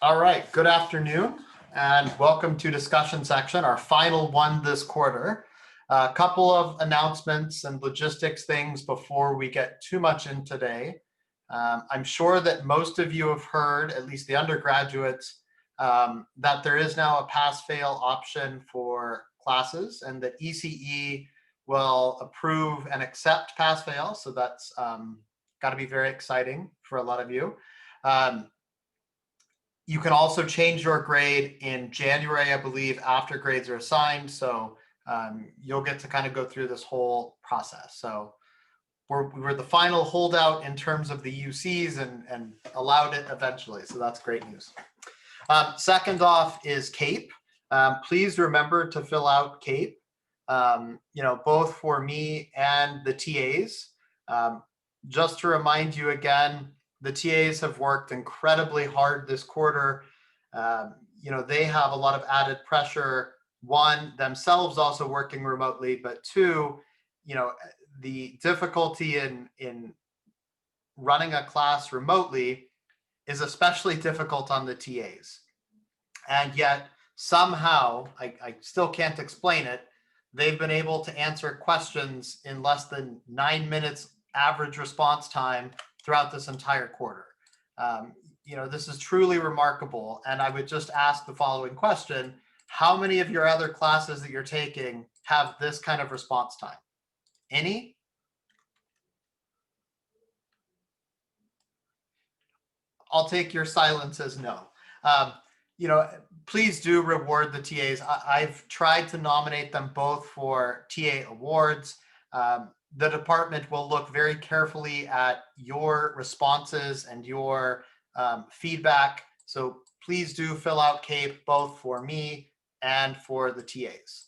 All right, good afternoon and welcome to discussion section, our final one this quarter. A couple of announcements and logistics things before we get too much in today. I'm sure that most of you have heard, at least the undergraduates, that there is now a pass-fail option for classes and that ECE will approve and accept pass-fail. So that's got to be very exciting for a lot of you. You can also change your grade in January, I believe, after grades are assigned. So you'll get to kind of go through this whole process. So we're the final holdout in terms of the UCs and allowed it eventually. So that's great news. Second off is CAPE. Please remember to fill out CAPE, both for me and the TAs. Just to remind you again, the TAs have worked incredibly hard this quarter. They have a lot of added pressure. One, themselves also working remotely, but two, the difficulty in running a class remotely is especially difficult on the TAs. And yet somehow, I still can't explain it, they've been able to answer questions in less than 9 minutes average response time throughout this entire quarter. This is truly remarkable. And I would just ask the following question: how many of your other classes that you're taking have this kind of response time? Any? I'll take your silence as no. Please do reward the TAs. I've tried to nominate them both for TA awards. The department will look very carefully at your responses and your feedback. So please do fill out CAPE both for me and for the TAs.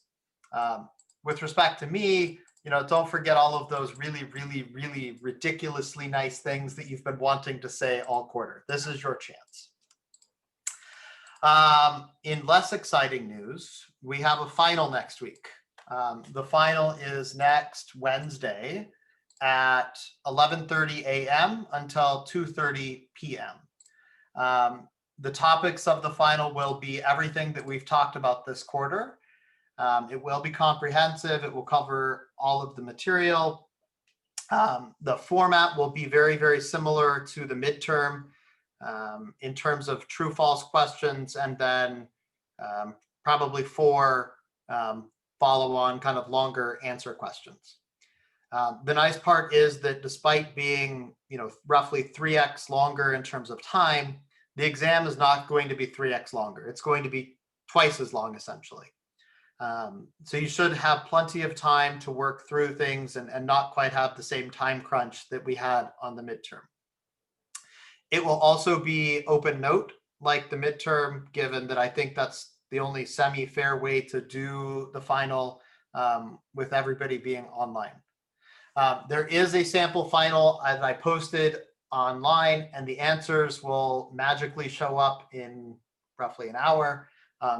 With respect to me, don't forget all of those really, really, really ridiculously nice things that you've been wanting to say all quarter. This is your chance. In less exciting news, we have a final next week. The final is next Wednesday at 11:30 a.m. until 2:30 p.m. The topics of the final will be everything that we've talked about this quarter. It will be comprehensive. It will cover all of the material. The format will be very, very similar to the midterm in terms of true-false questions, and then probably 4 follow-on kind of longer answer questions. The nice part is that despite being, roughly 3x longer in terms of time, the exam is not going to be 3x longer. It's going to be twice as long, essentially. So you should have plenty of time to work through things and not quite have the same time crunch that we had on the midterm. It will also be open note like the midterm, given that I think that's the only semi-fair way to do the final with everybody being online. There is a sample final that I posted online, and the answers will magically show up in roughly an hour,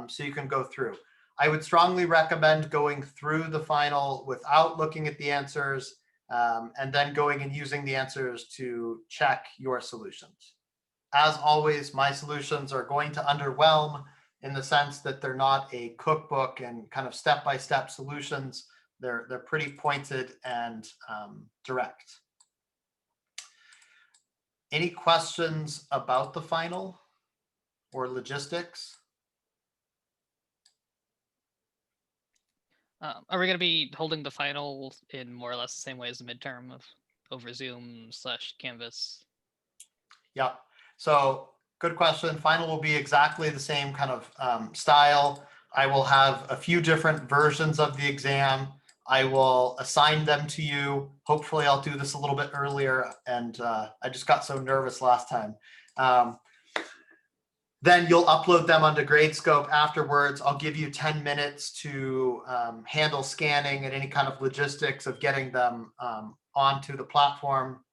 so you can go through. I would strongly recommend going through the final without looking at the answers, and then going and using the answers to check your solutions. As always, my solutions are going to underwhelm in the sense that they're not a cookbook and kind of step-by-step solutions. They're pretty pointed and direct. Any questions about the final or logistics? Are we going to be holding the final in more or less the same way as the midterm over Zoom/Canvas? Yeah. So good question. Final will be exactly the same kind of style. I will have a few different versions of the exam. I will assign them to you. Hopefully I'll do this a little bit earlier, and I just got so nervous last time. Then you'll upload them onto Gradescope afterwards. I'll give you 10 minutes to handle scanning and any kind of logistics of getting them onto the platform.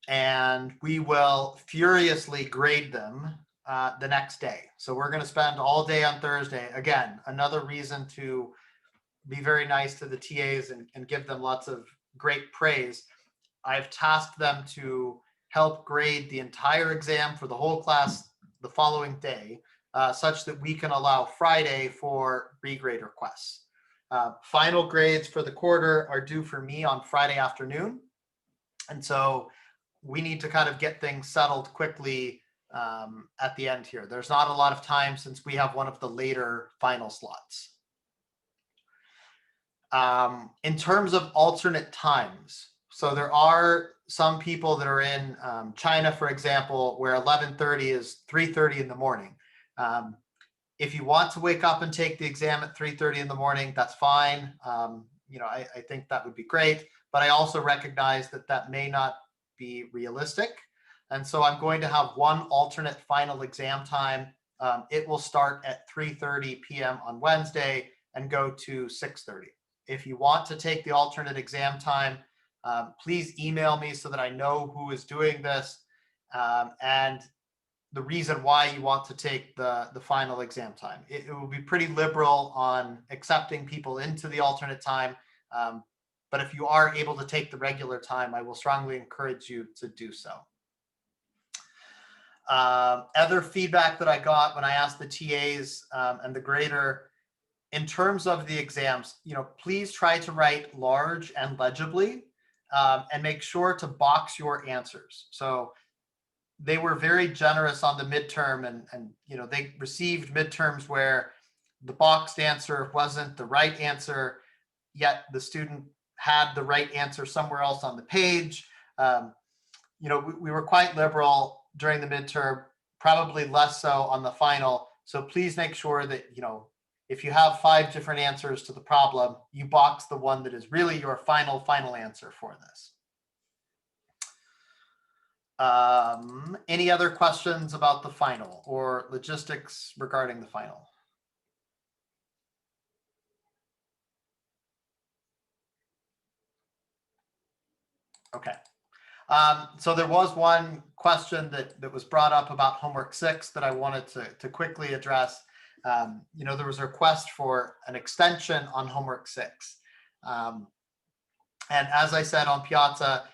And we will furiously grade them the next day. So we're going to spend all day on Thursday. Again, another reason to be very nice to the TAs and give them lots of great praise. I've tasked them to help grade the entire exam for the whole class the following day, such that we can allow Friday for regrade requests. Final grades for the quarter are due for me on Friday afternoon. And so we need to kind of get things settled quickly at the end here. There's not a lot of time since we have one of the later final slots. In terms of alternate times, so there are some people that are in China, for example, where 11:30 is 3:30 in the morning. If you want to wake up and take the exam at 3:30 in the morning, that's fine. I think that would be great, but I also recognize that that may not be realistic. And so I'm going to have one alternate final exam time. It will start at 3:30 p.m. on Wednesday and go to 6:30. If you want to take the alternate exam time, please email me so that I know who is doing this and the reason why you want to take the final exam time. It will be pretty liberal on accepting people into the alternate time. But if you are able to take the regular time, I will strongly encourage you to do so. Other feedback that I got when I asked the TAs and the grader, in terms of the exams, please try to write large and legibly and make sure to box your answers. So they were very generous on the midterm and they received midterms where the boxed answer wasn't the right answer, yet the student had the right answer somewhere else on the page. We were quite liberal during the midterm, probably less so on the final. So please make sure that, if you have 5 different answers to the problem, you box the one that is really your final answer for this. Any other questions about the final or logistics regarding the final? Okay. So there was one question that was brought up about homework 6 that I wanted to quickly address. There was a request for an extension on homework 6. And as I said on Piazza,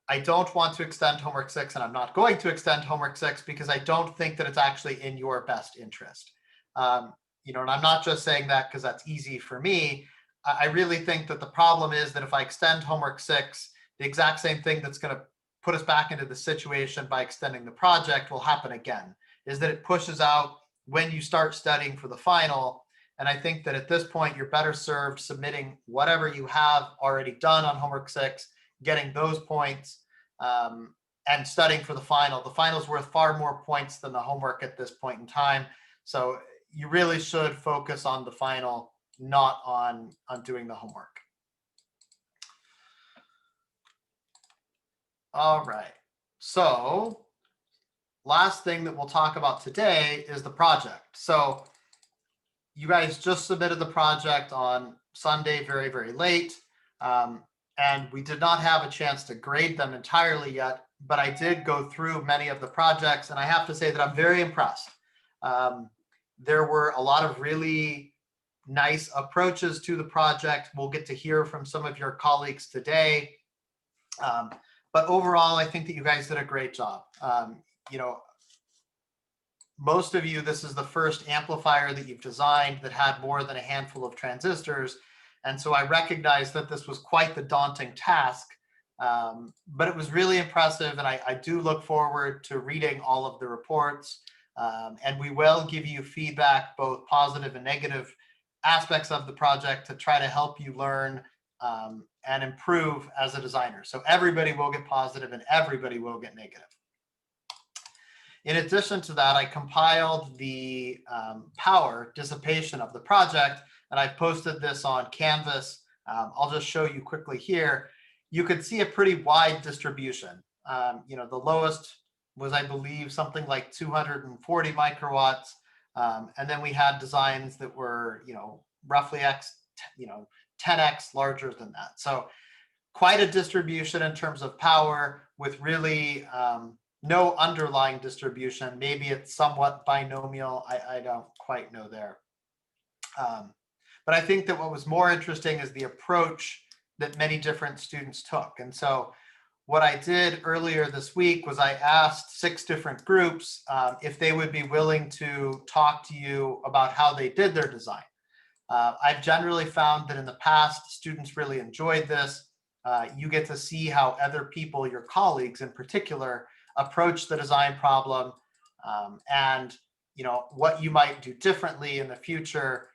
I don't want to extend homework 6, and I'm not going to extend homework 6 because I don't think that it's actually in your best interest. And I'm not just saying that because that's easy for me. I really think that the problem is that if I extend homework 6, the exact same thing that's going to put us back into the situation by extending the project will happen again, is that it pushes out when you start studying for the final. And I think that at this point, you're better served submitting whatever you have already done on homework 6, getting those points and studying for the final. The final is worth far more points than the homework at this point in time. So you really should focus on the final, not on doing the homework. All right. So last thing that we'll talk about today is the project. So you guys just submitted the project on Sunday, very, very late. And we did not have a chance to grade them entirely yet, but I did go through many of the projects, and I have to say that I'm very impressed. There were a lot of really nice approaches to the project. We'll get to hear from some of your colleagues today. But overall, I think that you guys did a great job. Most of you, this is the first amplifier that you've designed that had more than a handful of transistors. And so I recognize that this was quite the daunting task, but it was really impressive. And I do look forward to reading all of the reports. And we will give you feedback, both positive and negative aspects of the project, to try to help you learn and improve as a designer. So everybody will get positive and everybody will get negative. In addition to that, I compiled the power dissipation of the project, and I posted this on Canvas. I'll just show you quickly here. You could see a pretty wide distribution. The lowest was, I believe, something like 240 microwatts. And then we had designs that were, roughly 10x larger than that. So quite a distribution in terms of power, with really no underlying distribution. Maybe it's somewhat binomial. I don't quite know there. But I think that what was more interesting is the approach that many different students took. And so what I did earlier this week was I asked 6 different groups if they would be willing to talk to you about how they did their design. I've generally found that in the past, students really enjoyed this. You get to see how other people, your colleagues in particular, approach the design problem, and what you might do differently in the future.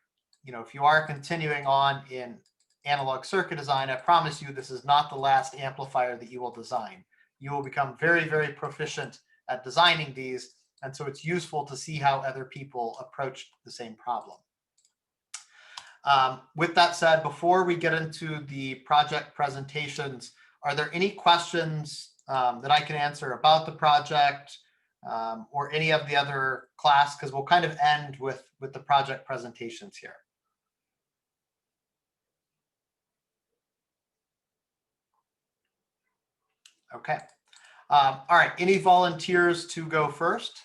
If you are continuing on in analog circuit design, I promise you this is not the last amplifier that you will design. You will become very, very proficient at designing these, and so it's useful to see how other people approach the same problem. With that said, before we get into the project presentations, are there any questions that I can answer about the project or any of the other class? Because we'll kind of end with the project presentations here. Okay. All right. Any volunteers to go first?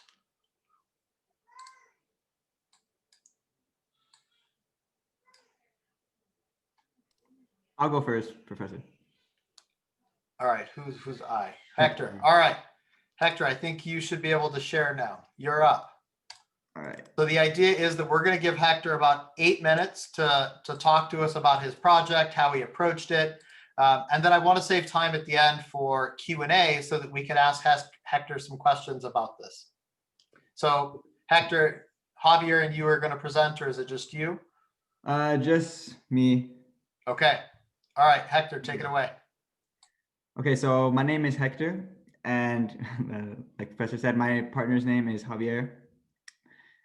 I'll go first, Professor. All right. Who's I? Hector. All right. Hector, I think you should be able to share now. You're up. All right. So the idea is that we're going to give Hector about 8 minutes to talk to us about his project, how he approached it. And then I want to save time at the end for Q&A so that we can ask Hector some questions about this. So Hector, Javier and you are going to present, or is it just you? Just me. Okay. All right, Hector, take it away. Okay, so my name is Hector, and like Professor said, my partner's name is Javier,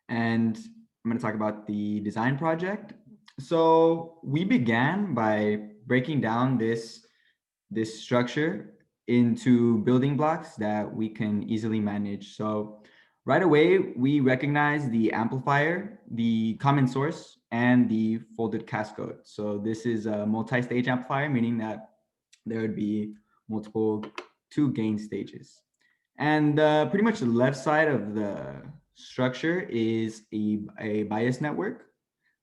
and I'm going to talk about the design project. So we began by breaking down this structure into building blocks that we can easily manage. So right away, we recognize the amplifier, the common source, and the folded cascode. So this is a multi-stage amplifier, meaning that there would be multiple 2 gain stages. And pretty much the left side of the structure is a bias network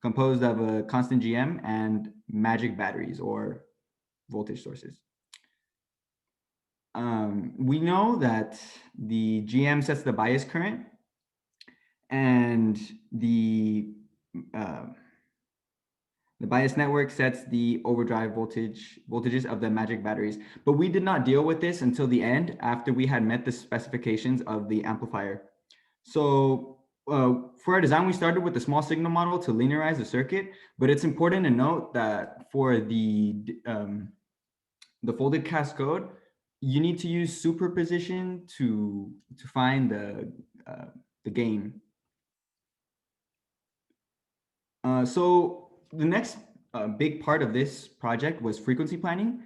composed of a constant GM and magic batteries or voltage sources. We know that the GM sets the bias current, and the bias network sets the overdrive voltages of the magic batteries. But we did not deal with this until the end, after we had met the specifications of the amplifier. So for our design, we started with the small signal model to linearize the circuit, but it's important to note that for the folded cascode, you need to use superposition to find the gain. So the next big part of this project was frequency planning.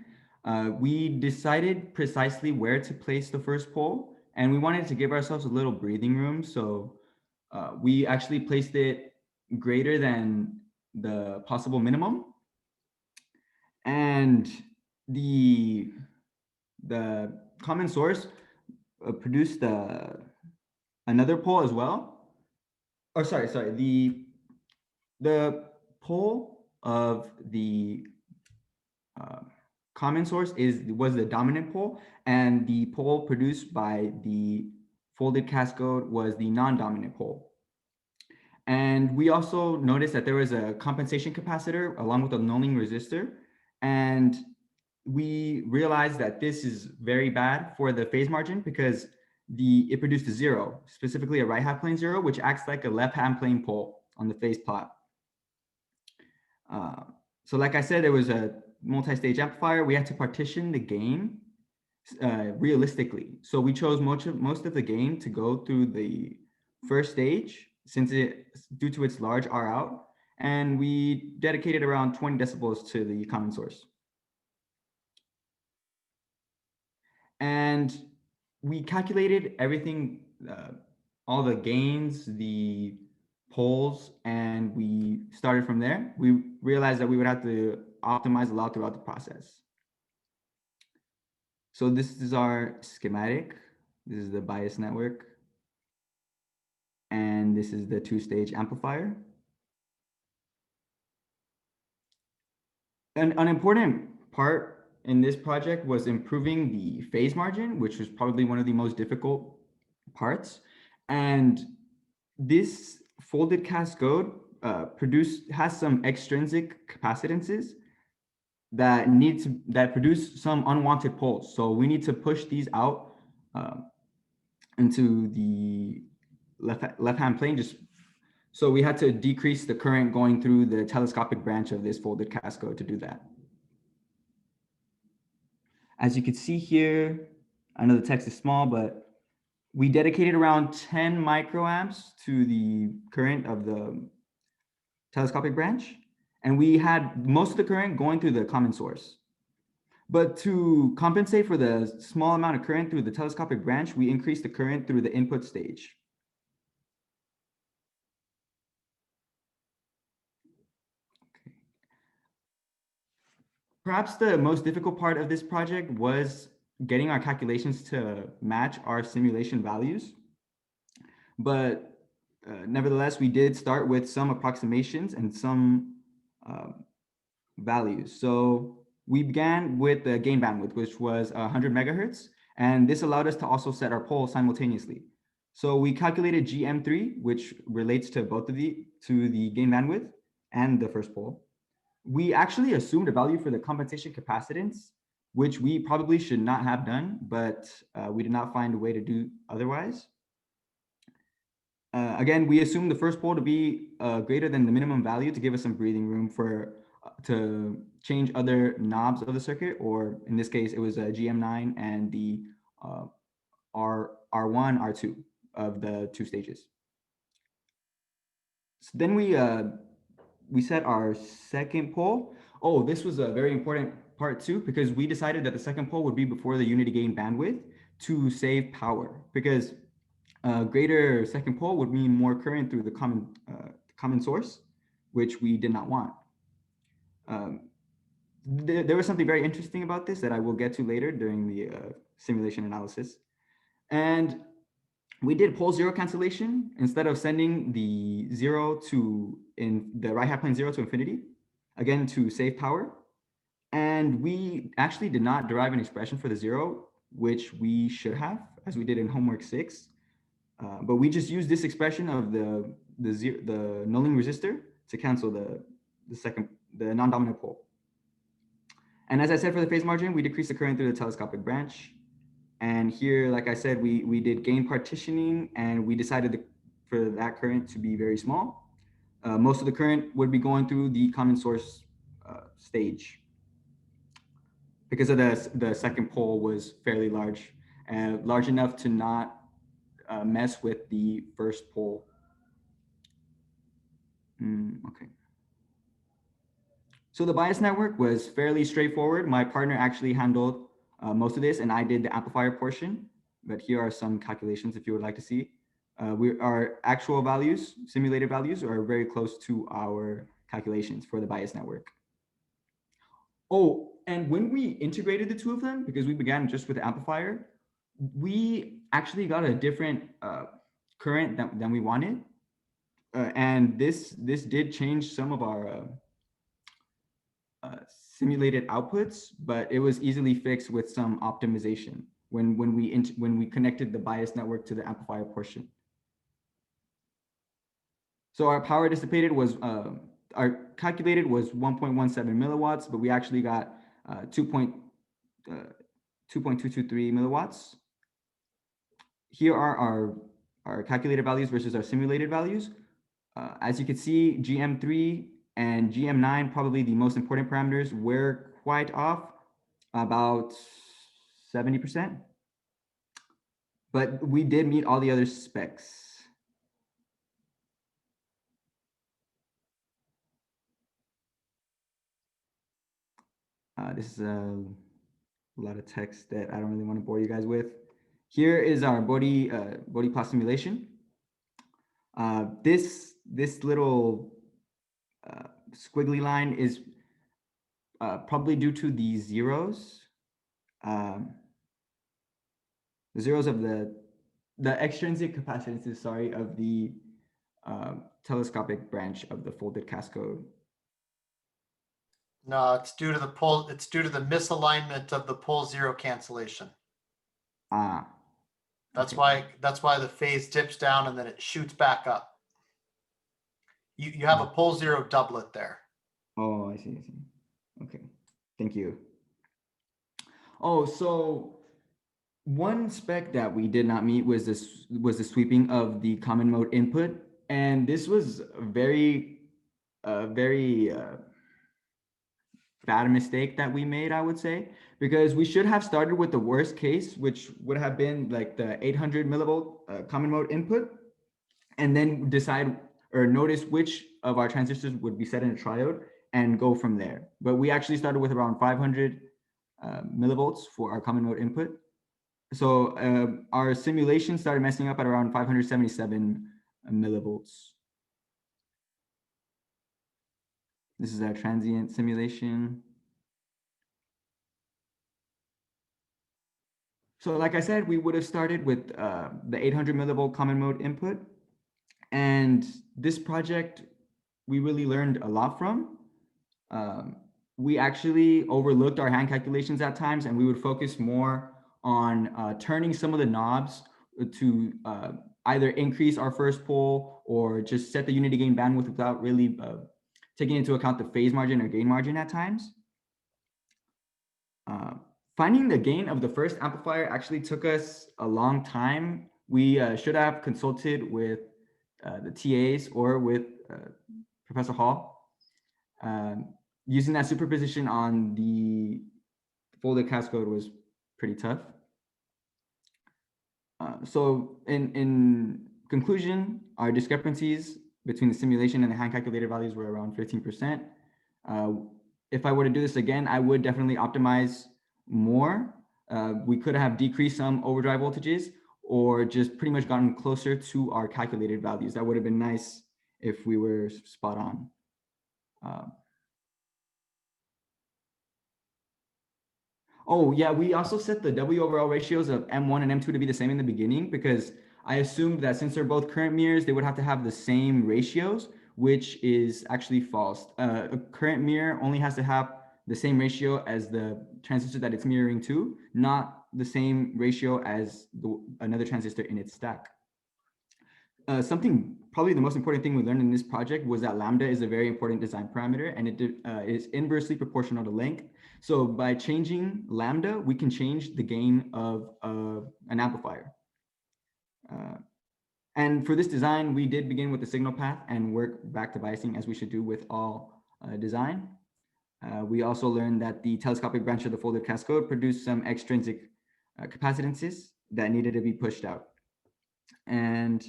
We decided precisely where to place the first pole, and we wanted to give ourselves a little breathing room. So we actually placed it greater than the possible minimum. And the common source produced another pole as well. Oh, sorry. The pole of the common source was the dominant pole, and the pole produced by the folded cascode was the non-dominant pole. And we also noticed that there was a compensation capacitor along with a nulling resistor, and we realized that this is very bad for the phase margin because it produced a 0, specifically a right half plane 0, which acts like a left half plane pole on the phase plot. So like I said, there was a multi-stage amplifier. We had to partition the gain realistically. So we chose most of the gain to go through the first stage, since due to its large R out, and we dedicated around 20 decibels to the common source. And we calculated everything, all the gains, the poles, and we started from there. We realized that we would have to optimize a lot throughout the process. So this is our schematic. This is the bias network. And this is the 2-stage amplifier. And an important part in this project was improving the phase margin, which was probably one of the most difficult parts. And this folded cascode has some extrinsic capacitances that produce some unwanted poles. So we need to push these out into the left-hand plane. So we had to decrease the current going through the telescopic branch of this folded cascode to do that. As you can see here, I know the text is small, but we dedicated around 10 microamps to the current of the telescopic branch, and we had most of the current going through the common source. But to compensate for the small amount of current through the telescopic branch, we increased the current through the input stage. Okay. Perhaps the most difficult part of this project was getting our calculations to match our simulation values. But nevertheless, we did start with some approximations and some values. So we began with the gain bandwidth, which was 100 megahertz, and this allowed us to also set our pole simultaneously. So we calculated GM3, which relates to both of the gain bandwidth and the first pole. We actually assumed a value for the compensation capacitance, which we probably should not have done, but we did not find a way to do otherwise. Again, we assumed the first pole to be greater than the minimum value to give us some breathing room to change other knobs of the circuit, or in this case, it was a GM9 and the R1, R2 of the two stages. So then we set our second pole. Oh, this was a very important part too, because we decided that the second pole would be before the unity gain bandwidth to save power, because greater second pole would mean more current through the common source, which we did not want. There was something very interesting about this that I will get to later during the simulation analysis. And we did pole zero cancellation instead of sending the right half plane 0 to infinity, again, to save power. And we actually did not derive an expression for the 0, which we should have, as we did in homework 6. But we just used this expression of the nulling resistor to cancel the non-dominant pole. And as I said, for the phase margin, we decreased the current through the telescopic branch. And here, like I said, we did gain partitioning, and we decided for that current to be very small. Most of the current would be going through the common source stage, because of the second pole was fairly large, large enough to not mess with the first pole. Okay. So the bias network was fairly straightforward. My partner actually handled most of this, and I did the amplifier portion. But here are some calculations if you would like to see. Our actual values, simulated values, are very close to our calculations for the bias network. Oh, and when we integrated the two of them, because we began just with the amplifier, we actually got a different current than we wanted. And this did change some of our simulated outputs, but it was easily fixed with some optimization when we connected the bias network to the amplifier portion. So our power dissipated was our calculated was 1.17 milliwatts, but we actually got 2.223 milliwatts. Here are our calculated values versus our simulated values. As you can see, GM3 and GM9, probably the most important parameters, were quite off, about 70%. But we did meet all the other specs. This is a lot of text that I don't really want to bore you guys with. Here is our body plot simulation. This little squiggly line is probably due to the zeros. The zeros of the extrinsic capacitances, sorry, of the telescopic branch of the folded cascode. No, it's due to the pole. It's due to the misalignment of the pole zero cancellation. Ah, That's okay. why the phase dips down and then it shoots back up. You have a pole zero doublet there. Oh, I see. I see. Okay. Thank you. Oh, so one spec that we did not meet was the sweeping of the common mode input, and this was a very bad mistake that we made, I would say, because we should have started with the worst case, which would have been like the 800 millivolt common mode input, and then decide or notice which of our transistors would be set in a triode and go from there. But we actually started with around 500 millivolts for our common mode input. So our simulation started messing up at around 577 millivolts. This is our transient simulation. So like I said, we would have started with the 800 millivolt common mode input. And this project, we really learned a lot from. We actually overlooked our hand calculations at times, and we would focus more on turning some of the knobs to either increase our first pole or just set the unity gain bandwidth without really taking into account the phase margin or gain margin at times. Finding the gain of the first amplifier actually took us a long time. We should have consulted with the TAs or with Professor Hall. Using that superposition on the folded cascode was pretty tough. So in conclusion, our discrepancies between the simulation and the hand calculated values were around 15%. If I were to do this again, I would definitely optimize more. We could have decreased some overdrive voltages or just pretty much gotten closer to our calculated values. That would have been nice if we were spot on. Oh yeah, we also set the W over L ratios of M1 and M2 to be the same in the beginning because I assumed that since they're both current mirrors, they would have to have the same ratios, which is actually false. A current mirror only has to have the same ratio as the transistor that it's mirroring to, not the same ratio as another transistor in its stack. Something, probably the most important thing we learned in this project was that lambda is a very important design parameter and it is inversely proportional to length. So by changing lambda, we can change the gain of an amplifier. And for this design, we did begin with the signal path and work back to biasing as we should do with all design. We also learned that the telescopic branch of the folded cascode produced some extrinsic capacitances that needed to be pushed out. And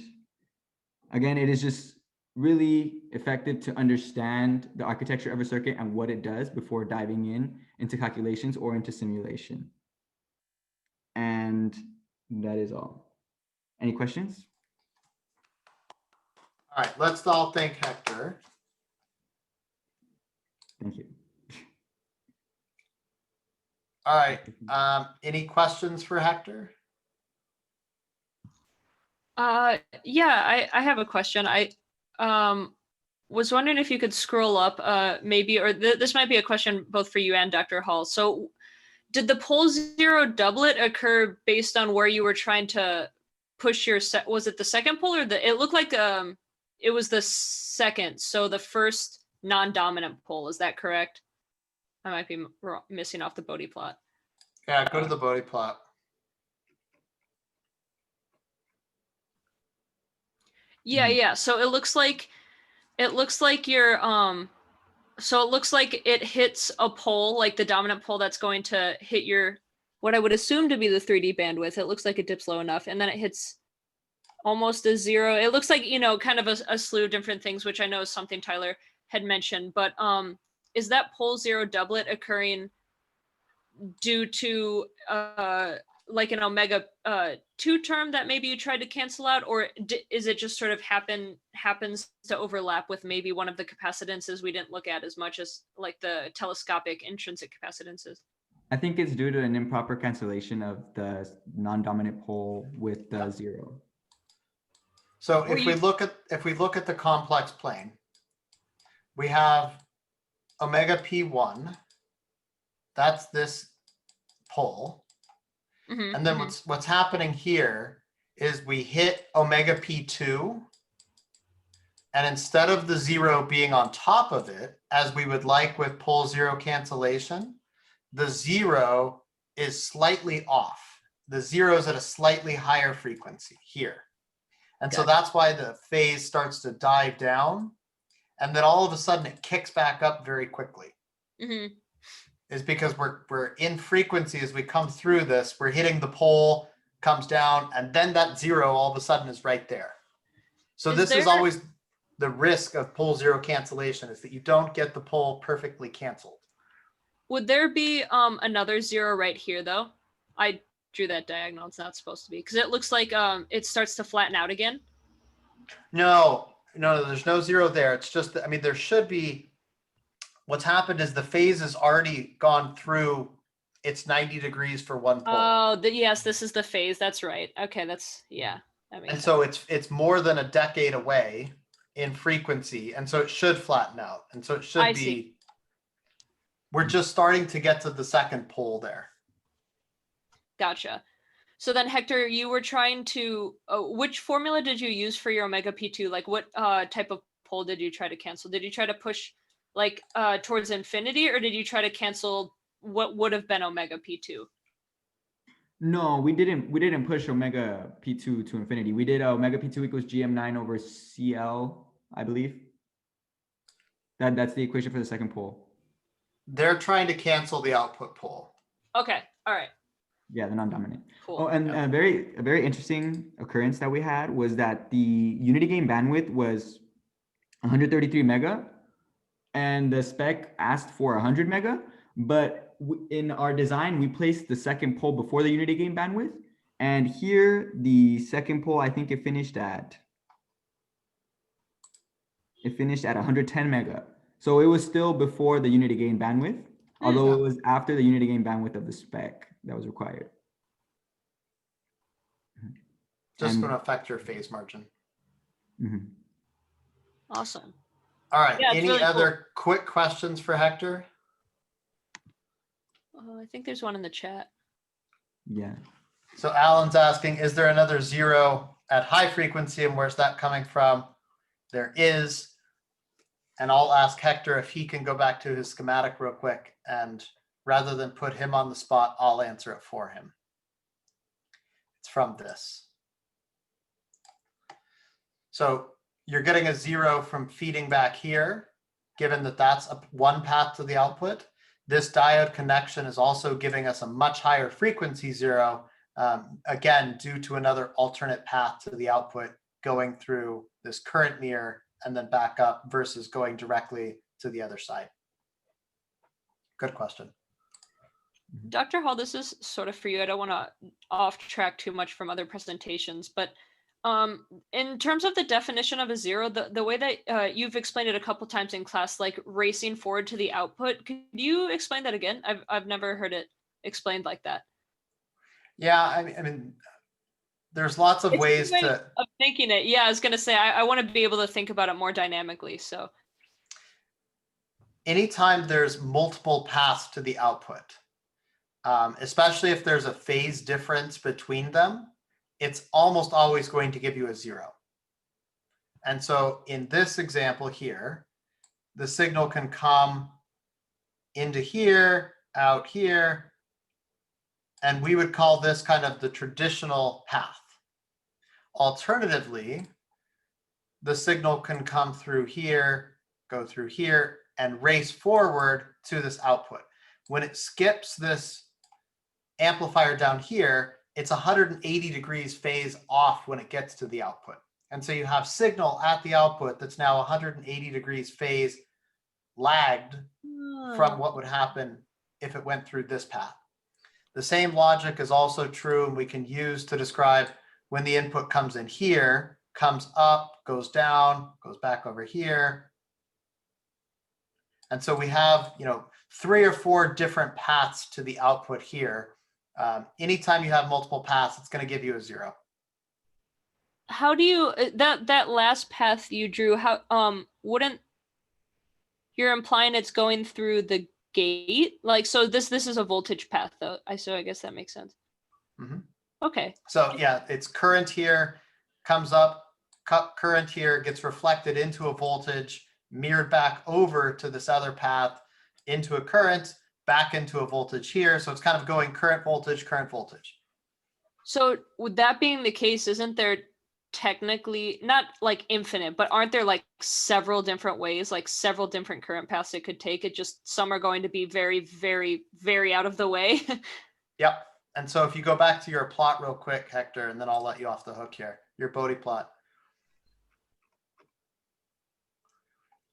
again, it is just really effective to understand the architecture of a circuit and what it does before diving into calculations or into simulation. And that is all. Any questions? All right, let's all thank Hector. Thank you. All right, any questions for Hector? Yeah, I have a question. I was wondering if you could scroll up maybe, or this might be a question both for you and Dr. Hall. So did the pole zero doublet occur based on where you were trying to push your set? Was it the second pole or it looked like it was the second, so the first non-dominant pole, is that correct? I might be missing off the Bodhi plot. Yeah, go to the Bodhi plot. Yeah, yeah. So it looks like you're so it looks like it hits a pole, like the dominant pole that's going to hit your what I would assume to be the 3D bandwidth. It looks like it dips low enough, and then it hits almost a zero. It looks like, you know, kind of a slew of different things, which I know is something Tyler had mentioned. But is that pole zero doublet occurring due to like an omega 2 term that maybe you tried to cancel out, or is it just sort of happens to overlap with maybe one of the capacitances we didn't look at as much as like the telescopic intrinsic capacitances? I think it's due to an improper cancellation of the non-dominant pole with the zero. So if we look at the complex plane, we have omega P1, that's this pole. Mhm, And then mhm. what's happening here is we hit omega P2, and instead of the 0 being on top of it, as we would like with pole 0 cancellation, the 0 is slightly off. The 0 is at a slightly higher frequency here. And so Gotcha. that's why the phase starts to dive down. And then all of a sudden it kicks back up very quickly. Mhm. Is because we're in frequency as we come through this, we're hitting the pole, comes down, and then that 0 all of a sudden is right there. So Is this is there- always the risk of pole 0 cancellation, is that you don't get the pole perfectly canceled. Would there be another 0 right here though? I drew that diagonal. It's not supposed to be because it looks like it starts to flatten out again. No, there's no 0 there. It's just that, I mean, there should be. What's happened is the phase has already gone through its 90 degrees for one pole. Oh, yes, this is the phase. That's right. Okay, yeah. That makes And sense. so it's more than a decade away in frequency, and so it should flatten out. And so it should I be. see. We're just starting to get to the second pole there. Gotcha. So then, Hector, you were trying to. Which formula did you use for your omega P2? Like, what type of pole did you try to cancel? Did you try to push like towards infinity, or did you try to cancel what would have been omega P2? No, we didn't push omega P2 to infinity. We did omega P2 equals GM9 over CL, I believe. That's the equation for the second pole. They're trying to cancel the output pole. Okay. All right. Yeah, the non-dominant. Cool. Oh, and a very interesting occurrence that we had was that the unity gain bandwidth was 133 mega, and the spec asked for 100 mega. But in our design, we placed the second pole before the unity gain bandwidth, and here the second pole, I think it finished at 110 mega. So it was still before the unity gain bandwidth, although it was after the unity gain bandwidth of the spec that was required. Just And- going to affect your phase margin. Mhm. Awesome. All right. Yeah, it's Any really cool. other quick questions for Hector? I think there's one in the chat. Yeah. So Alan's asking, is there another 0 at high frequency, and where's that coming from? There is. And I'll ask Hector if he can go back to his schematic real quick, and rather than put him on the spot, I'll answer it for him. It's from this. So you're getting a 0 from feeding back here, given that that's one path to the output. This diode connection is also giving us a much higher frequency 0, again, due to another alternate path to the output going through this current mirror and then back up versus going directly to the other side. Good question. Dr. Hall, this is sort of for you. I don't want to off track too much from other presentations, but in terms of the definition of a 0, the way that you've explained it a couple times in class, like racing forward to the output, could you explain that again? I've never heard it explained like that. Yeah, I mean, there's lots of It's a ways way to. of thinking it. Yeah, I was gonna say I want to be able to think about it more dynamically. So Anytime there's multiple paths to the output, especially if there's a phase difference between them, it's almost always going to give you a 0. And so in this example here, the signal can come into here, out here, and we would call this kind of the traditional path. Alternatively, the signal can come through here, go through here, and race forward to this output. When it skips this amplifier down here, it's 180 degrees phase off when it gets to the output. And so you have signal at the output that's now 180 degrees phase lagged from what would happen if it went through this path. The same logic is also true, and we can use to describe when the input comes in here, comes up, goes down, goes back over here. And so we have, 3 or 4 different paths to the output here. Anytime you have multiple paths, it's going to give you a 0. how do you that last path you drew? How wouldn't you're implying it's going through the gate? Like, so this is a voltage path though. I guess that makes sense. Mhm. Okay. So yeah, it's current here, comes up, current here, gets reflected into a voltage, mirrored back over to this other path, into a current, back into a voltage here. So it's kind of going current voltage, current voltage. So with that being the case, isn't there technically not like infinite, but aren't there like several different ways, like several different current paths it could take? It just some are going to be very, very, very out of the way. Yep. And so if you go back to your plot real quick, Hector, and then I'll let you off the hook here, your Bodhi plot.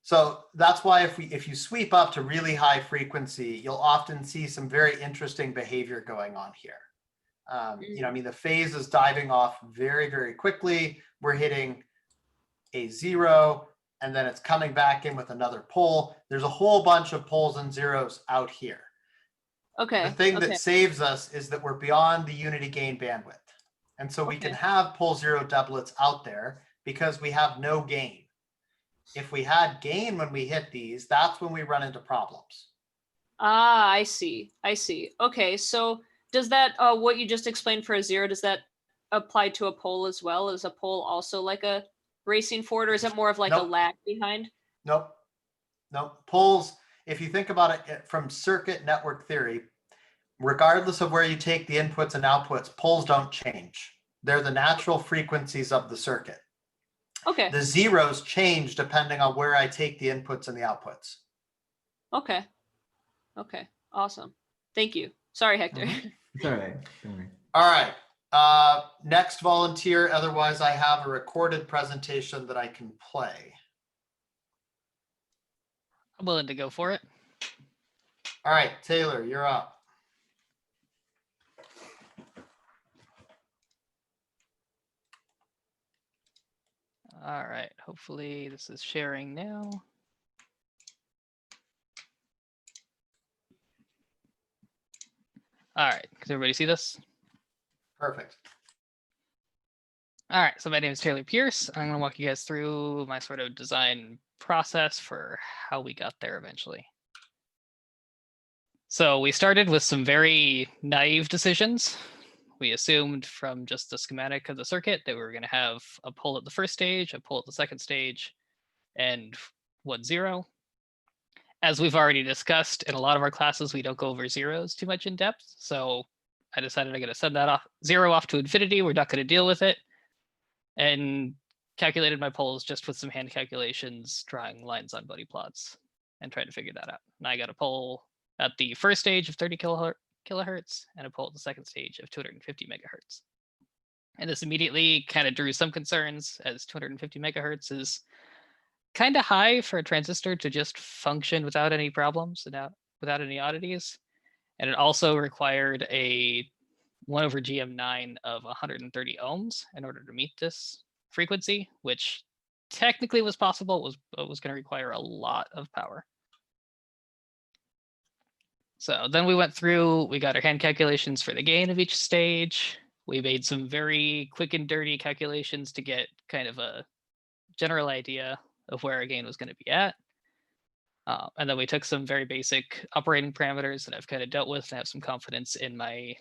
So that's why if you sweep up to really high frequency, you'll often see some very interesting behavior going on here. You know, I mean, the phase is diving off very, very quickly. We're hitting a 0, and then it's coming back in with another pole. There's a whole bunch of poles and zeros out here. Okay. The thing okay. that saves us is that we're beyond the unity gain bandwidth. And so we can have pole 0 doublets out there because we have no gain. If we had gain when we hit these, that's when we run into problems. Ah, I see. I see. Okay, so does that what you just explained for a 0, does that apply to a pole as well? Is a pole also like a racing forward, or is it more of like a Nope. lag behind? Nope. Nope. Poles, if you think about it from circuit network theory, regardless of where you take the inputs and outputs, poles don't change. They're the natural frequencies of the circuit. Okay. The zeros change depending on where I take the inputs and the outputs. Okay. Okay. Awesome. Thank you. Sorry, Hector. It's all right. Don't worry. All right. Next volunteer. Otherwise, I have a recorded presentation that I can play. I'm willing to go for it. All right, Taylor, you're up. All right, hopefully this is sharing now. All right, can everybody see this? Perfect. All right, so my name is Taylor Pierce. I'm going to walk you guys through my sort of design process for how we got there eventually. So we started with some very naive decisions. We assumed from just the schematic of the circuit that we were going to have a pole at the first stage, a pole at the second stage, and 1, 0. As we've already discussed in a lot of our classes, we don't go over zeros too much in depth. So I decided I'm going to send that off 0 off to infinity. We're not going to deal with it. And calculated my poles just with some hand calculations, drawing lines on buddy plots and trying to figure that out. And I got a pole at the first stage of 30 kilohertz and a pole at the second stage of 250 megahertz. And this immediately kind of drew some concerns, as 250 megahertz is kind of high for a transistor to just function without any problems and without any oddities. And it also required a 1 over GM9 of 130 ohms in order to meet this frequency, which technically was possible, but was going to require a lot of power. So then we went through, we got our hand calculations for the gain of each stage. We made some very quick and dirty calculations to get kind of a general idea of where our gain was going to be at. And then we took some very basic operating parameters that I've kind of dealt with and have some confidence in my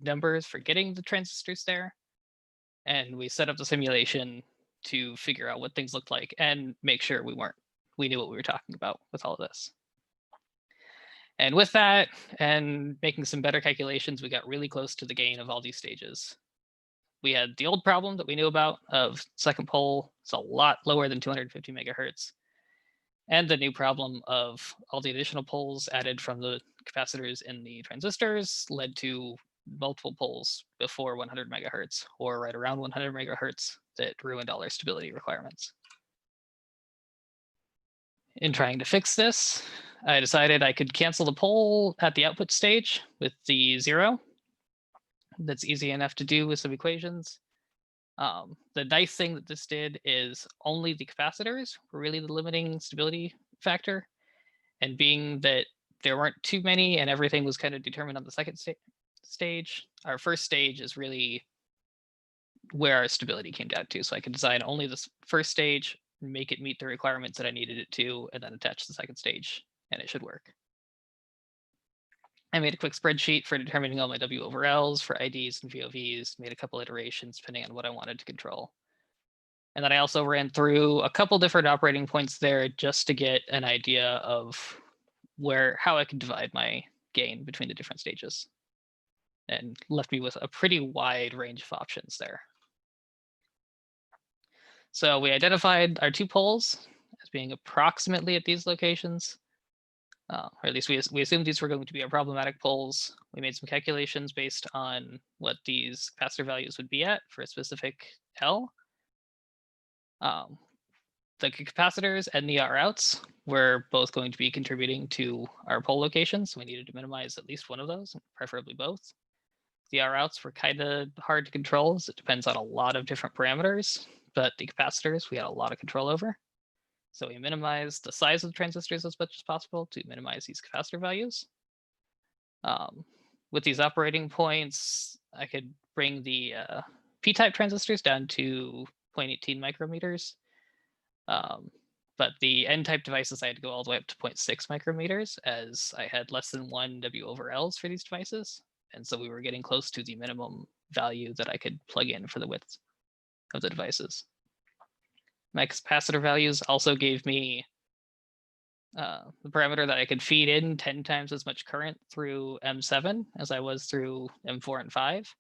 numbers for getting the transistors there. And we set up the simulation to figure out what things looked like and make sure we knew what we were talking about with all of this. And with that and making some better calculations, we got really close to the gain of all these stages. We had the old problem that we knew about of second pole. It's a lot lower than 250 megahertz. And the new problem of all the additional poles added from the capacitors in the transistors led to multiple poles before 100 megahertz or right around 100 megahertz that ruined all our stability requirements. In trying to fix this, I decided I could cancel the pole at the output stage with the 0. That's easy enough to do with some equations. The nice thing that this did is only the capacitors were really the limiting stability factor. And being that there weren't too many and everything was kind of determined on the second stage, our first stage is really where our stability came down to. So I could design only this first stage make it meet the requirements that I needed it to, and then attach the second stage, and it should work. I made a quick spreadsheet for determining all my W over Ls for IDs and VOVs, made a couple iterations depending on what I wanted to control. And then I also ran through a couple different operating points there just to get an idea of how I could divide my gain between the different stages, and left me with a pretty wide range of options there. So we identified our 2 poles as being approximately at these locations, or at least we assumed these were going to be our problematic poles. We made some calculations based on what these capacitor values would be at for a specific L. The capacitors and the R outs were both going to be contributing to our pole locations. We needed to minimize at least one of those, preferably both. The R outs were kind of hard to control, as it depends on a lot of different parameters, but the capacitors we had a lot of control over. So we minimized the size of the transistors as much as possible to minimize these capacitor values. With these operating points, I could bring the P-type transistors down to 0.18 micrometers. But the N-type devices, I had to go all the way up to 0.6 micrometers, as I had less than 1 W over Ls for these devices. And so we were getting close to the minimum value that I could plug in for the width of the devices. My capacitor values also gave me the parameter that I could feed in 10 times as much current through M7 as I was through M4 and 5.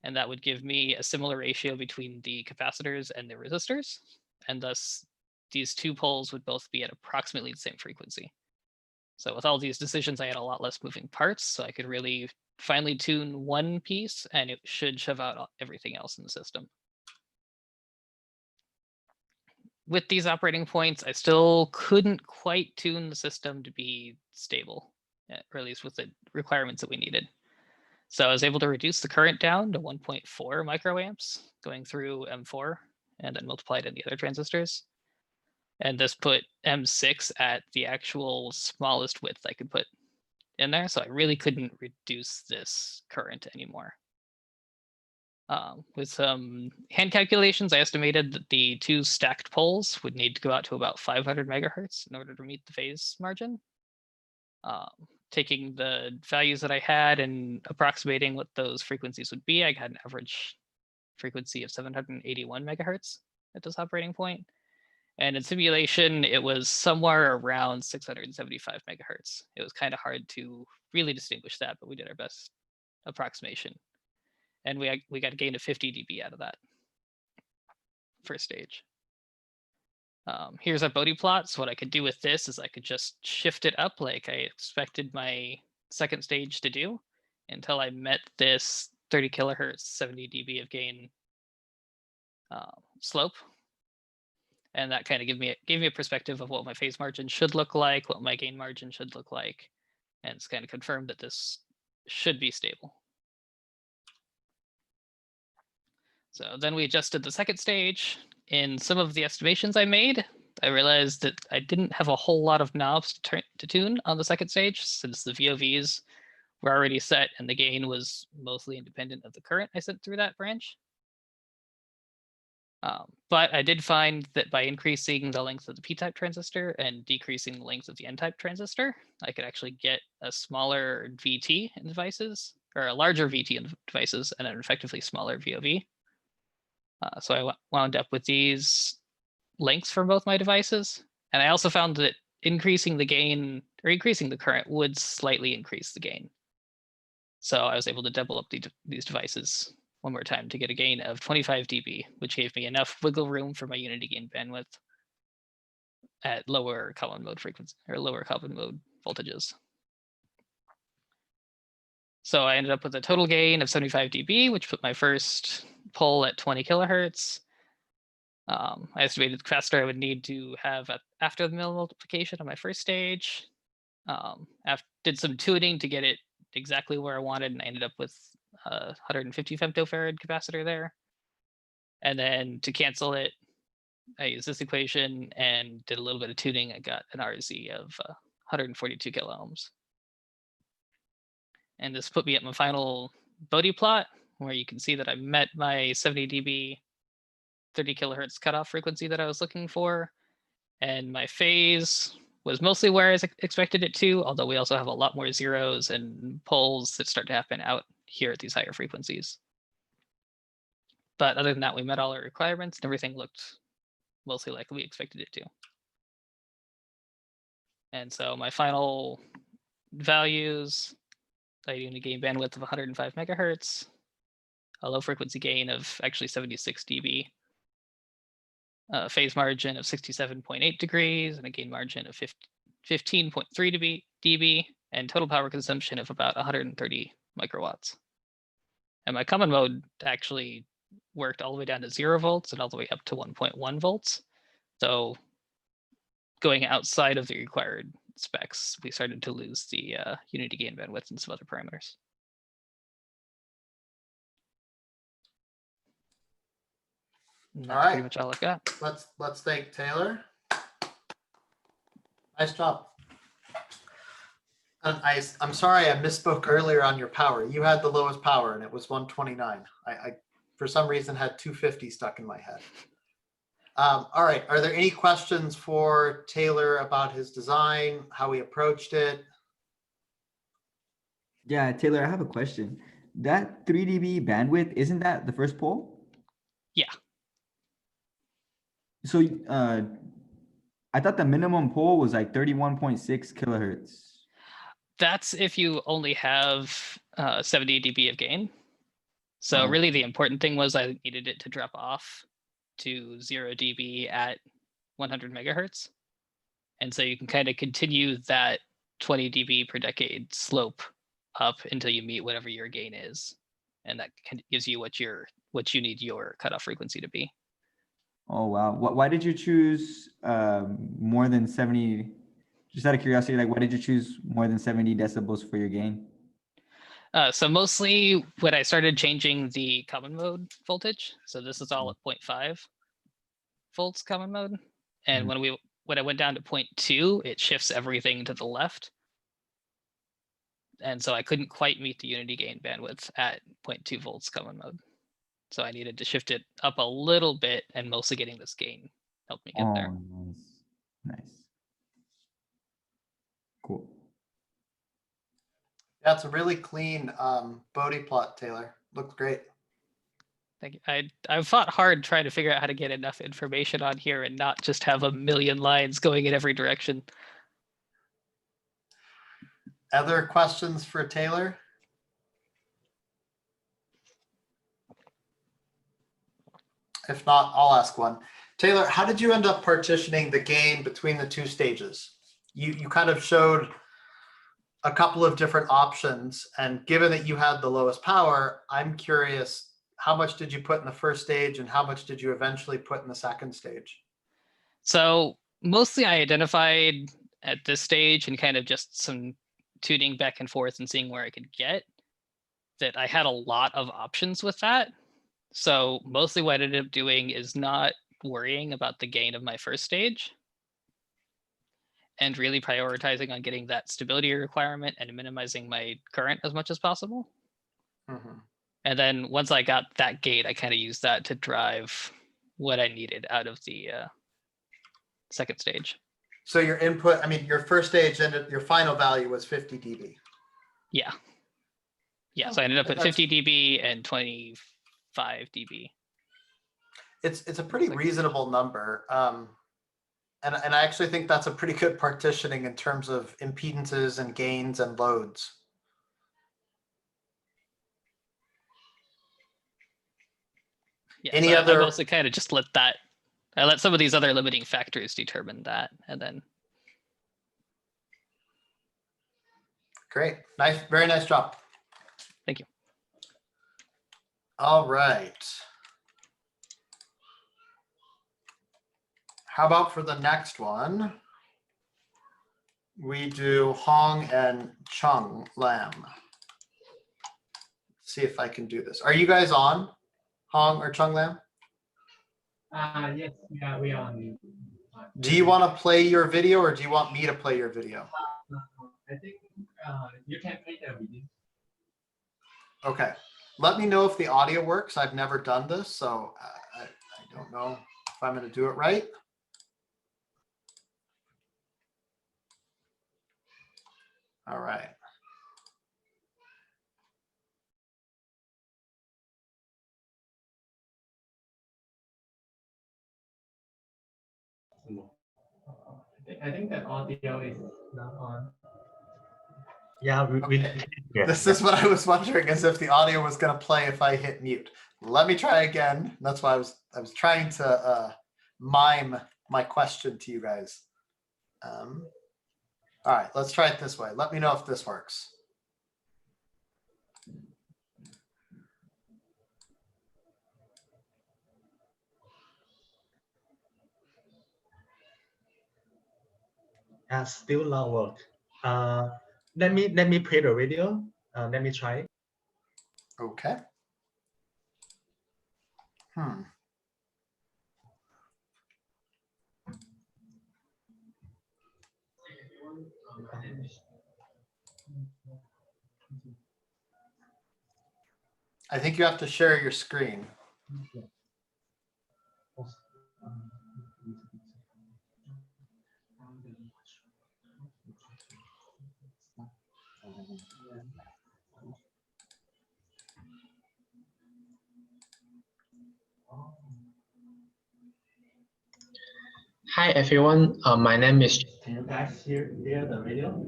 And that would give me a similar ratio between the capacitors and the resistors. And thus, these 2 poles would both be at approximately the same frequency. So with all these decisions, I had a lot less moving parts, so I could really finely tune one piece, and it should shove out everything else in the system. With these operating points, I still couldn't quite tune the system to be stable, or at least with the requirements that we needed. So I was able to reduce the current down to 1.4 microamps going through M4, and then multiplied in the other transistors. And this put M6 at the actual smallest width I could put in there. So I really couldn't reduce this current anymore. With some hand calculations, I estimated that the 2 stacked poles would need to go out to about 500 megahertz in order to meet the phase margin. Taking the values that I had and approximating what those frequencies would be, I got an average frequency of 781 megahertz at this operating point. And in simulation, it was somewhere around 675 megahertz. It was kind of hard to really distinguish that, but we did our best approximation. And we got a gain of 50 dB out of that first stage. Here's our Bodhi plot. So what I could do with this is I could just shift it up like I expected my second stage to do until I met this 30 kilohertz, 70 dB of gain slope. And that kind of gave me a perspective of what my phase margin should look like, what my gain margin should look like. And it's kind of confirmed that this should be stable. So then we adjusted the second stage. In some of the estimations I made, I realized that I didn't have a whole lot of knobs to tune on the second stage, since the VOVs were already set and the gain was mostly independent of the current I sent through that branch. But I did find that by increasing the length of the P-type transistor and decreasing the length of the N-type transistor, I could actually get a smaller VT in devices, or a larger VT in devices, and an effectively smaller VOV. So I wound up with these lengths for both my devices. And I also found that increasing the gain or increasing the current would slightly increase the gain. So I was able to double up these devices one more time to get a gain of 25 dB, which gave me enough wiggle room for my unity gain bandwidth at lower common mode frequency or lower common mode voltages. So I ended up with a total gain of 75 dB, which put my first pole at 20 kilohertz. I estimated the capacitor I would need to have after the mill multiplication on my first stage. Did some tuning to get it exactly where I wanted, and I ended up with a 150 femtofarad capacitor there. And then to cancel it, I used this equation and did a little bit of tuning. I got an RZ of 142 kilo ohms. And this put me at my final Bodhi plot, where you can see that I met my 70 dB 30 kilohertz cutoff frequency that I was looking for. And my phase was mostly where I expected it to, although we also have a lot more zeros and poles that start to happen out here at these higher frequencies. But other than that, we met all our requirements and everything looked mostly like we expected it to. And so my final values, I unit gain bandwidth of 105 megahertz, a low frequency gain of actually 76 dB, a phase margin of 67.8 degrees, and a gain margin of 15.3 dB, and total power consumption of about 130 microwatts. And my common mode actually worked all the way down to 0 volts and all the way up to 1.1 volts. So going outside of the required specs, we started to lose the unity gain bandwidth and some other parameters. And that's pretty much all I've got. Let's thank Taylor. Nice job. And I'm sorry I misspoke earlier on your power. You had the lowest power and it was 129. I for some reason had 250 stuck in my head. All right, are there any questions for Taylor about his design, how he approached it? Yeah, Taylor, I have a question. That 3 dB bandwidth, isn't that the first pole? Yeah. So I thought the minimum pole was like 31.6 kilohertz. That's if you only have 70 dB of gain. So Oh. really the important thing was I needed it to drop off to 0 dB at 100 megahertz. And so you can kind of continue that 20 dB per decade slope up until you meet whatever your gain is. And that gives you what you need your cutoff frequency to be. Oh, wow. Why did you choose more than 70? Just out of curiosity, like, why did you choose more than 70 decibels for your gain? So mostly when I started changing the common mode voltage, so this is all at 0.5 volts common mode. And when I went down to 0.2, it shifts everything to the left. And so I couldn't quite meet the unity gain bandwidth at 0.2 volts common mode. So I needed to shift it up a little bit, and mostly getting this gain helped me get there. Nice. Cool. That's a really clean Bodhi plot, Taylor. Looks great. Thank you. I've fought hard trying to figure out how to get enough information on here and not just have a million lines going in every direction. Other questions for Taylor? If not, I'll ask one. Taylor, how did you end up partitioning the gain between the two stages? You kind of showed a couple of different options, and given that you had the lowest power, I'm curious, how much did you put in the first stage and how much did you eventually put in the second stage? So mostly I identified at this stage and kind of just some tuning back and forth and seeing where I could get that I had a lot of options with that. So mostly what I ended up doing is not worrying about the gain of my first stage and really prioritizing on getting that stability requirement and minimizing my current as much as possible. And then once I got that gate, I kind of used that to drive what I needed out of the second stage. So your input, I mean, your first stage ended, your final value was 50 dB. Yeah. Yeah, so I ended up at 50 dB and 25 dB. It's a pretty reasonable number. And I actually think that's a pretty good partitioning in terms of impedances and gains and loads. Yeah, Any so other? I also kind of just let some of these other limiting factors determine that, and then. Great, nice, very nice job. Thank you. All right. How about for the next one? We do Hong and Chung Lam. See if I can do this. Are you guys on, Hong or Chung Lam? Yes, yeah, we are on. Do you want to play your video or do you want me to play your video? I think you can play the video. Okay. Let me know if the audio works. I've never done this, so Don't know if I'm going to do it right. All right. I think that audio is not on. Yeah, we yeah. This is what I was wondering, as if the audio was going to play if I hit mute. Let me try again. That's why I was trying to mime my question to you guys. All right, let's try it this way. Let me know if this works. Still not work. Let me play the video. Let me try. Okay. I think you have to share your screen. Hi everyone, my name is. Can you guys hear the video?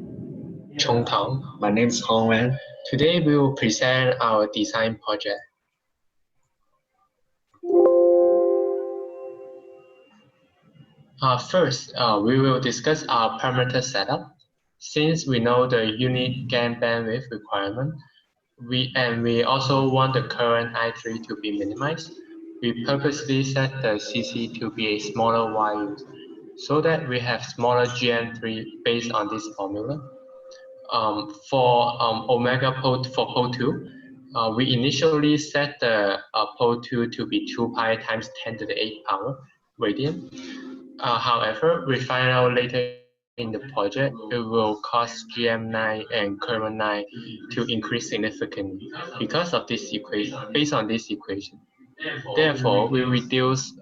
Chong Tong. My name is Hong Wen. Today we will present our design project. First, we will discuss our parameter setup. Since we know the unique GAN bandwidth requirement, we also want the current I3 to be minimized. We purposely set the CC to be a smaller YU, so that we have smaller GM3 based on this formula. For omega pole for pole 2, we initially set the pole 2 to be 2 pi times 10 to the 8 power radian. However, we find out later in the project it will cause GM9 and current 9 to increase significantly because of this equation. Based on this equation, therefore we reduce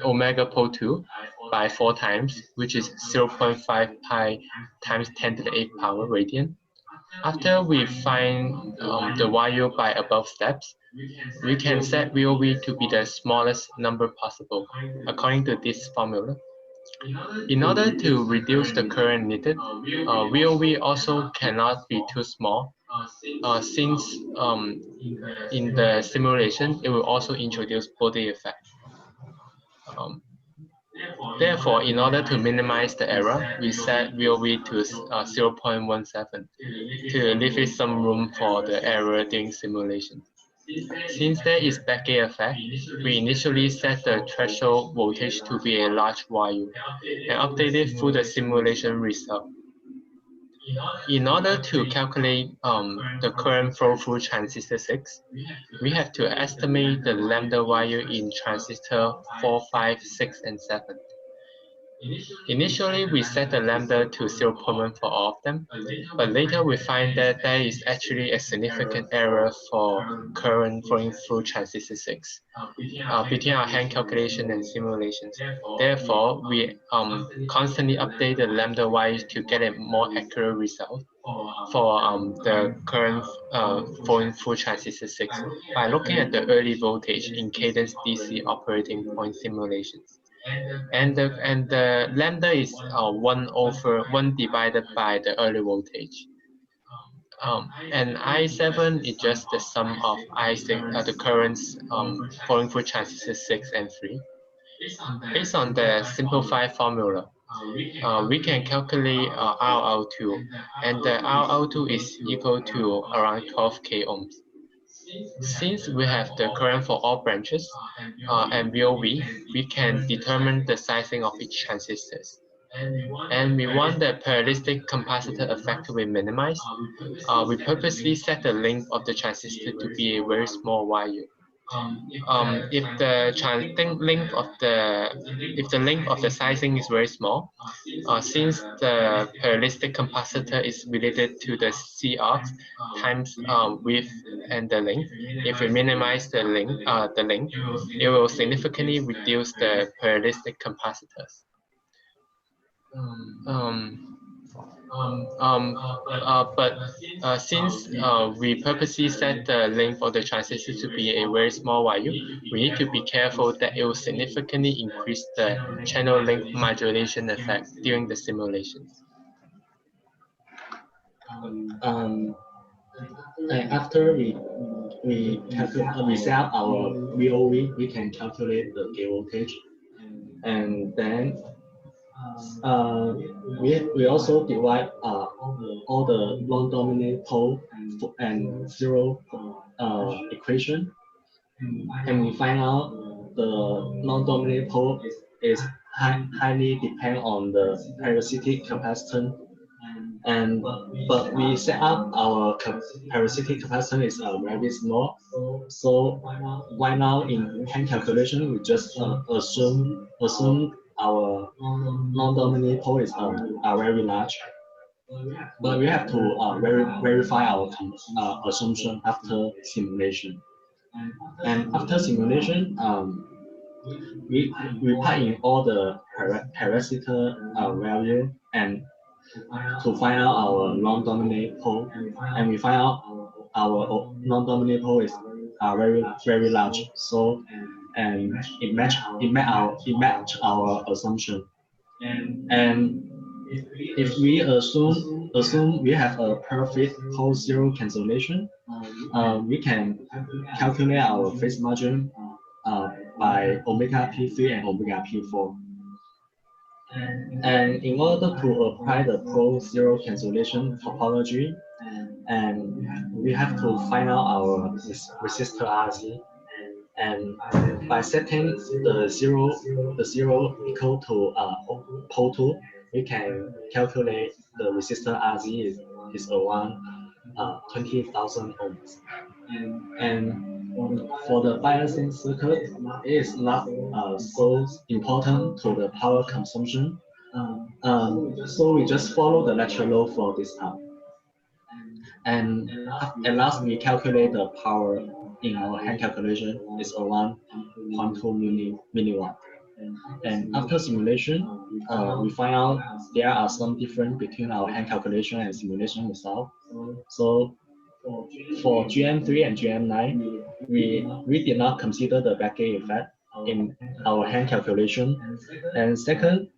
omega pole 2 by 4 times, which is 0.5 pi times 10 to the 8 power radian. After we find the YU by above steps, we can set VOV to be the smallest number possible according to this formula. In order to reduce the current needed, VOV also cannot be too small, since in the simulation it will also introduce body effect. Therefore, in order to minimize the error, we set VOV to 0.17 to leave it some room for the error during simulation. Since there is backgate effect, we initially set the threshold voltage to be a large YU and update it through the simulation result. In order to calculate the current flow through transistor 6, we have to estimate the lambda YU in transistor 4, 5, 6, and 7. Initially, we set the lambda to 0.1 for all of them, but later we find that there is actually a significant error for current flowing through transistor 6 between our hand calculation and simulations. Therefore, we constantly update the lambda y to get a more accurate result for the current flowing through transistor 6 by looking at the early voltage in cadence DC operating point simulations. And the lambda is 1 divided by the early voltage. And I7 is just the sum of I6, the currents flowing through transistor 6 and 3. Based on the simplified formula, we can calculate RL2, and the RL2 is equal to around 12k ohms. Since we have the current for all branches and VOV, we can determine the sizing of each transistors. And we want the parallelistic capacitor effect to be minimized. We purposely set the length of the transistor to be a very small YU. if the length of the sizing is very small, since the parallelistic capacitor is related to the C arcs times width and the length, if we minimize the length, it will significantly reduce the parallelistic capacitors. Since we purposely set the length of the transistor to be a very small value, we need to be careful that it will significantly increase the channel length modulation effect during the simulations. And after we set up our VOV, we can calculate the gate voltage, and then we also divide all the non-dominant pole and zero equation, and we find out the non-dominant pole is highly depend on the parasitic capacitance, but we set up our parasitic capacitance is very small. So right now in hand calculation, we just assume our non-dominant pole is very large, but we have to verify our assumption after simulation. And after simulation, we plug in all the parasitic value and to find out our non-dominant pole, and we find out our non-dominant pole is very large. So and it match our assumption. And if we assume we have a perfect pole zero cancellation, we can calculate our phase margin by omega P3 and omega P4. And in order to apply the pole zero cancellation topology, and we have to find out our resistor RZ, and by setting the zero equal to pole 2, we can calculate the resistor RZ is around 20,000 ohms. And for the biasing circuit, it is not so important to the power consumption. So we just follow the lecture law for this part. And at last, we calculate the power in our hand calculation is around 0.2 milliwatt. And after simulation, we find out there are some difference between our hand calculation and simulation result. So for GM3 and GM9, we did not consider the backgate effect in our hand calculation. And second,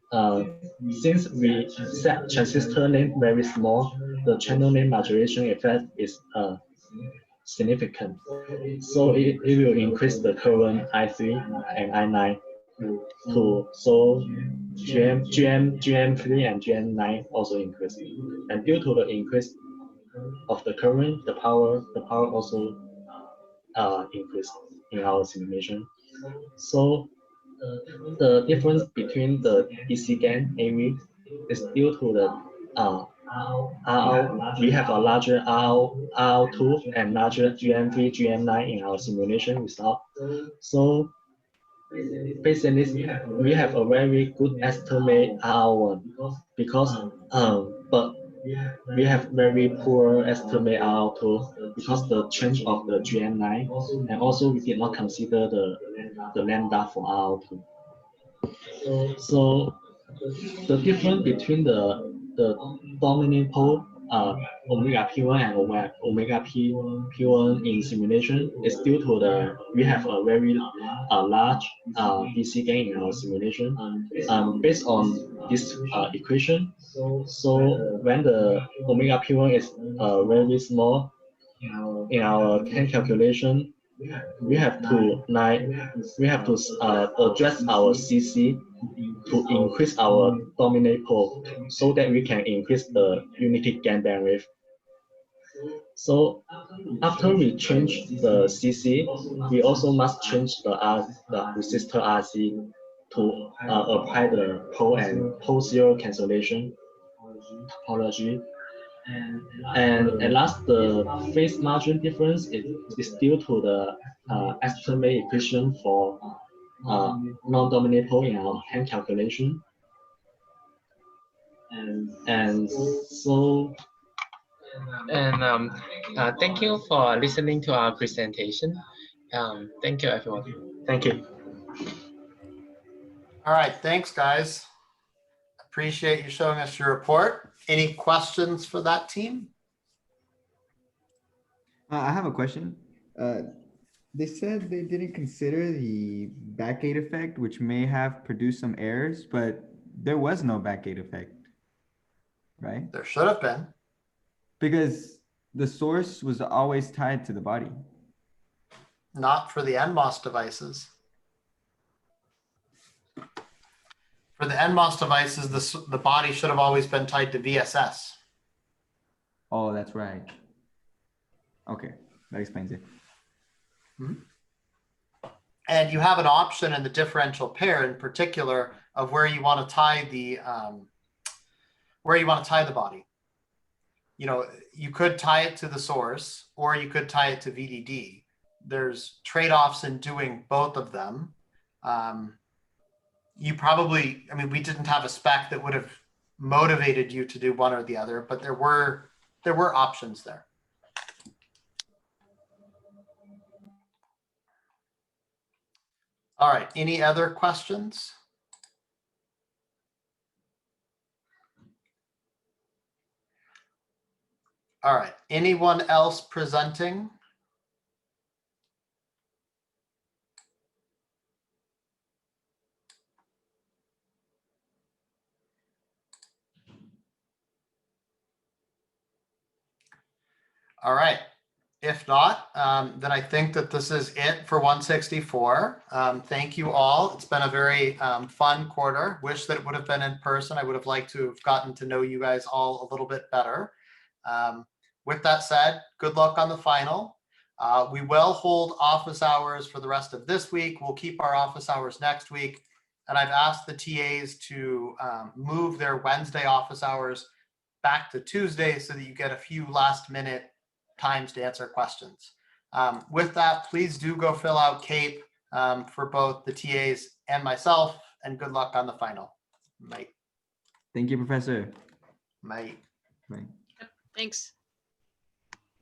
since we set transistor length very small, the channel length modulation effect is significant. So it will increase the current I3 and I9 so GM3 and GM9 also increase. And due to the increase of the current, the power also increase in our simulation. So the difference between the ECE gain AV is due to the RL. We have a larger RL2 and larger GM3, GM9 in our simulation result. So based on this, we have a very good estimate RL1 because but we have very poor estimate RL2 because the change of the GM9, and also we did not consider the lambda for RL2. So the difference between the dominant pole omega P1 and omega P1 in simulation is due to we have a very large DC gain in our simulation based on this equation. So when the omega P1 is very small in our hand calculation, we have to address our CC to increase our dominant pole so that we can increase the unity gain bandwidth. So after we change the CC, we also must change the resistor RC to apply the pole and pole zero cancellation topology. And at last, the phase margin difference is due to the estimate equation for non-dominant pole in our hand calculation. And so. And thank you for listening to our presentation. Thank you, everyone. Thank you. All right, thanks, guys. Appreciate you showing us your report. Any questions for that team? I have a question. They said they didn't consider the backgate effect, which may have produced some errors, but there was no backgate effect, right? There should have been. Because the source was always tied to the body. Not for the NMOS devices. For the NMOS devices, the body should have always been tied to VSS. Oh, that's right. Okay, that explains it. And you have an option in the differential pair in particular of where you want to tie the body. You know, you could tie it to the source or you could tie it to VDD. There's trade-offs in doing both of them. You probably, I mean, we didn't have a spec that would have motivated you to do one or the other, but there were options there. All right, any other questions? All right, anyone else presenting? All right, if not, then I think that this is it for 164. Thank you all. It's been a very fun quarter. Wish that it would have been in person. I would have liked to have gotten to know you guys all a little bit better. With that said, good luck on the final. We will hold office hours for the rest of this week. We'll keep our office hours next week. And I've asked the TAs to move their Wednesday office hours back to Tuesday so that you get a few last minute times to answer questions. With that, please do go fill out CAPE for both the TAs and myself, and good luck on the final. Mate. Thank you, Professor. Mate. Bye. Thanks.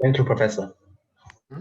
Thank you, Professor. Hmm?